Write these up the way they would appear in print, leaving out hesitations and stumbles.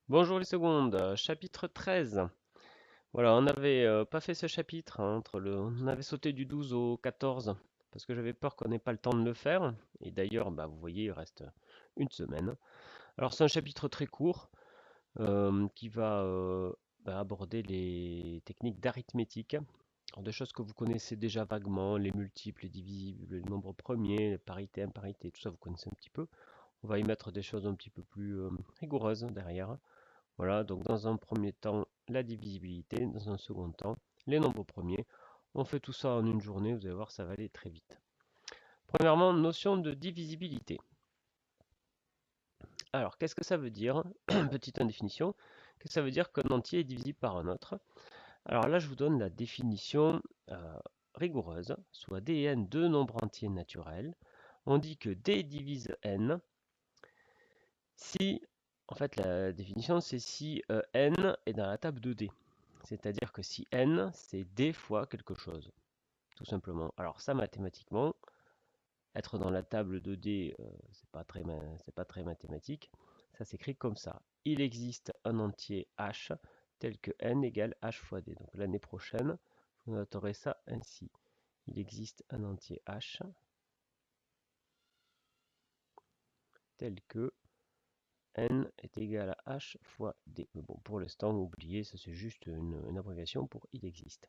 Bonjour les secondes, chapitre 13. Voilà, on n'avait pas fait ce chapitre, hein, on avait sauté du 12 au 14 parce que j'avais peur qu'on n'ait pas le temps de le faire. Et d'ailleurs, bah, vous voyez, il reste une semaine. Alors c'est un chapitre très court qui va aborder les techniques d'arithmétique. Alors, des choses que vous connaissez déjà vaguement, les multiples, les divisibles, les nombres premiers, les parités, imparités, tout ça vous connaissez un petit peu. On va y mettre des choses un petit peu plus rigoureuses derrière. Voilà, donc dans un premier temps, la divisibilité, dans un second temps, les nombres premiers. On fait tout ça en une journée, vous allez voir, ça va aller très vite. Premièrement, notion de divisibilité. Alors, qu'est-ce que ça veut dire? Petite définition. Qu'est-ce que ça veut dire qu'un entier est divisible par un autre? Alors là, je vous donne la définition rigoureuse, soit D et n, deux nombres entiers naturels. On dit que D divise n si, en fait, la définition, c'est si n est dans la table de D. C'est-à-dire que si n, c'est d fois quelque chose, tout simplement. Alors ça, mathématiquement, être dans la table de d, c'est pas très mathématique. Ça s'écrit comme ça. Il existe un entier h tel que n égale h fois d. Donc l'année prochaine, vous noterez ça ainsi. Il existe un entier h tel que n est égal à h fois d. Mais bon, pour l'instant, oubliez, ça c'est juste une abréviation pour il existe.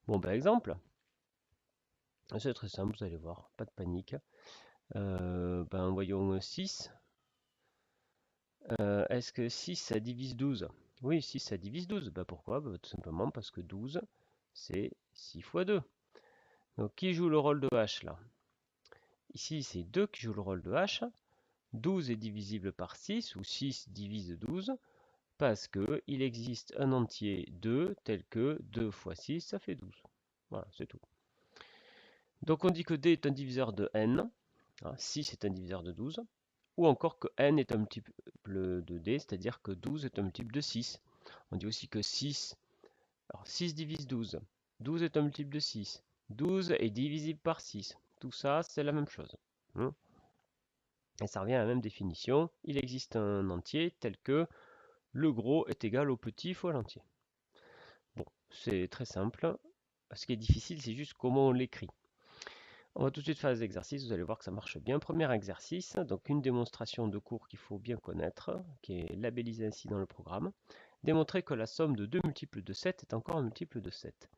Bon, par exemple, c'est très simple, vous allez voir, pas de panique. Voyons 6. Est-ce que 6 ça divise 12? Oui, 6 ça divise 12. Pourquoi? Tout simplement parce que 12 c'est 6 fois 2. Donc qui joue le rôle de h là? Ici c'est 2 qui joue le rôle de h. 12 est divisible par 6 ou 6 divise 12 parce que il existe un entier 2 tel que 2 fois 6 ça fait 12. Voilà, c'est tout. Donc on dit que D est un diviseur de n. 6 est un diviseur de 12. Ou encore que n est un multiple de d, c'est-à-dire que 12 est un multiple de 6. On dit aussi que 6, alors 6 divise 12. 12 est un multiple de 6. 12 est divisible par 6. Tout ça, c'est la même chose. Et ça revient à la même définition. Il existe un entier tel que le gros est égal au petit fois l'entier. Bon, c'est très simple. Ce qui est difficile, c'est juste comment on l'écrit. On va tout de suite faire les exercices, vous allez voir que ça marche bien. Premier exercice, donc une démonstration de cours qu'il faut bien connaître, qui est labellisée ainsi dans le programme. Démontrer que la somme de deux multiples de 7 est encore un multiple de 7.